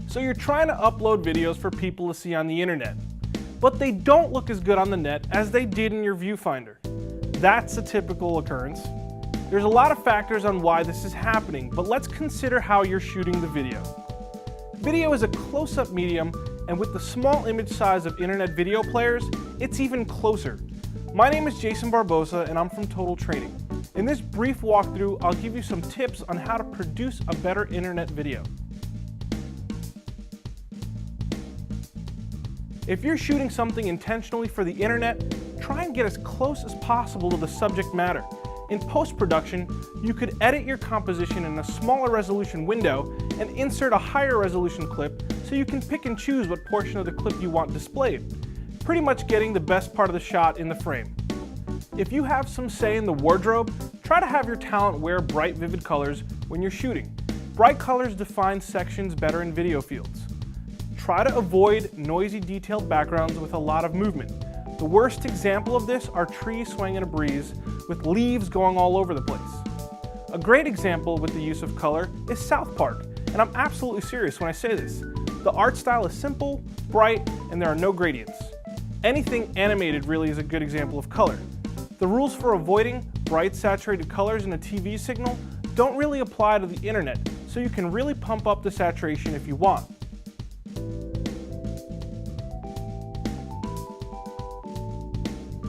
So you're trying to upload videos for people to see on the internet, but they don't look as good on the net as they did in your viewfinder. That's a typical occurrence. There's a lot of factors on why this is happening, but let's consider how you're shooting the video. Video is a close-up medium, and with the small image size of internet video players, it's even closer. My name is Jason Barbosa, and I'm from Total Training. In this brief walkthrough, I'll give you some tips on how to produce a better internet video. If you're shooting something intentionally for the internet, try and get as close as possible to the subject matter. In post-production, you could edit your composition in a smaller resolution window and insert a higher resolution clip so you can pick and choose what portion of the clip you want displayed, pretty much getting the best part of the shot in the frame. If you have some say in the wardrobe, try to have your talent wear bright, vivid colors when you're shooting. Bright colors define sections better in video fields. Try to avoid noisy, detailed backgrounds with a lot of movement. The worst example of this are trees swaying in a breeze with leaves going all over the place. A great example with the use of color is South Park, and I'm absolutely serious when I say this. The art style is simple, bright, and there are no gradients. Anything animated really is a good example of color. The rules for avoiding bright, saturated colors in a TV signal don't really apply to the internet, so you can really pump up the saturation if you want.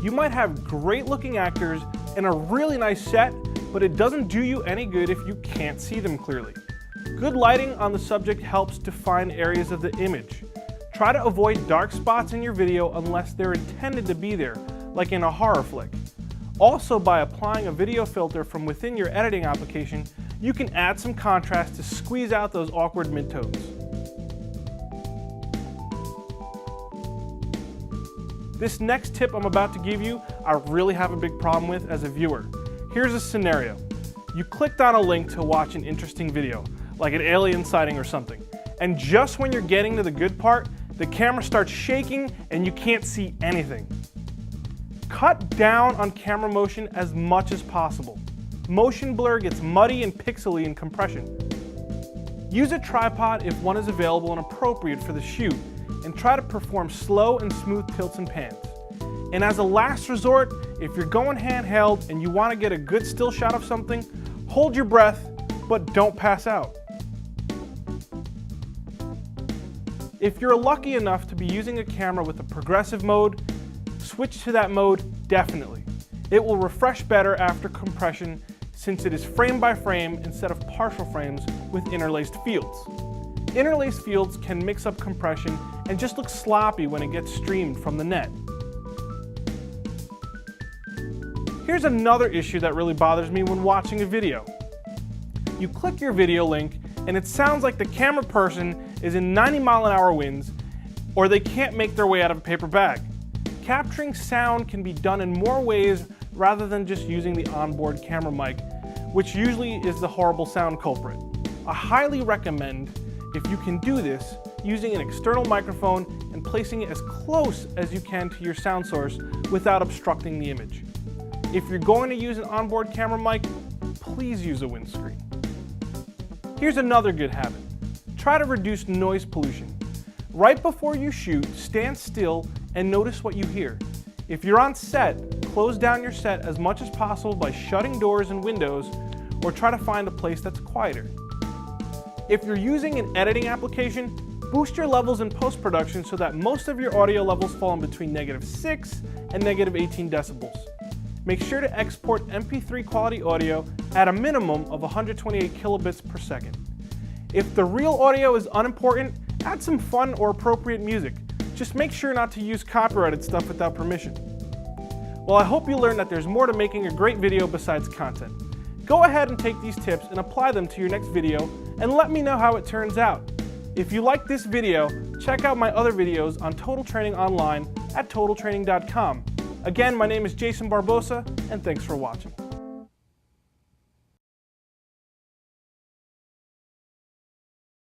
You might have great looking actors and a really nice set, but it doesn't do you any good if you can't see them clearly. Good lighting on the subject helps define areas of the image. Try to avoid dark spots in your video unless they're intended to be there, like in a horror flick. Also, by applying a video filter from within your editing application, you can add some contrast to squeeze out those awkward midtones. This next tip I'm about to give you, I really have a big problem with as a viewer. Here's a scenario. You clicked on a link to watch an interesting video, like an alien sighting or something, and just when you're getting to the good part, the camera starts shaking and you can't see anything. Cut down on camera motion as much as possible. Motion blur gets muddy and pixely in compression. Use a tripod if one is available and appropriate for the shoot, and try to perform slow and smooth tilts and pans. And as a last resort, if you're going handheld and you want to get a good still shot of something, hold your breath, but don't pass out. If you're lucky enough to be using a camera with a progressive mode, switch to that mode definitely. It will refresh better after compression since it is frame by frame instead of partial frames with interlaced fields. Interlaced fields can mix up compression and just look sloppy when it gets streamed from the net. Here's another issue that really bothers me when watching a video. You click your video link and it sounds like the camera person is in 90-mile-an-hour winds or they can't make their way out of a paper bag. Capturing sound can be done in more ways rather than just using the onboard camera mic, which usually is the horrible sound culprit. I highly recommend, if you can do this, using an external microphone and placing it as close as you can to your sound source without obstructing the image. If you're going to use an onboard camera mic, please use a windscreen. Here's another good habit. Try to reduce noise pollution. Right before you shoot, stand still and notice what you hear. If you're on set, close down your set as much as possible by shutting doors and windows, or try to find a place that's quieter. If you're using an editing application, boost your levels in post-production so that most of your audio levels fall in between -6 and -18 decibels. Make sure to export MP3 quality audio at a minimum of 128 kilobits per second. If the real audio is unimportant, add some fun or appropriate music. Just make sure not to use copyrighted stuff without permission. Well, I hope you learned that there's more to making a great video besides content. Go ahead and take these tips and apply them to your next video and let me know how it turns out. If you like this video, check out my other videos on Total Training online at totaltraining.com. Again, my name is Jason Barbosa, and thanks for watching.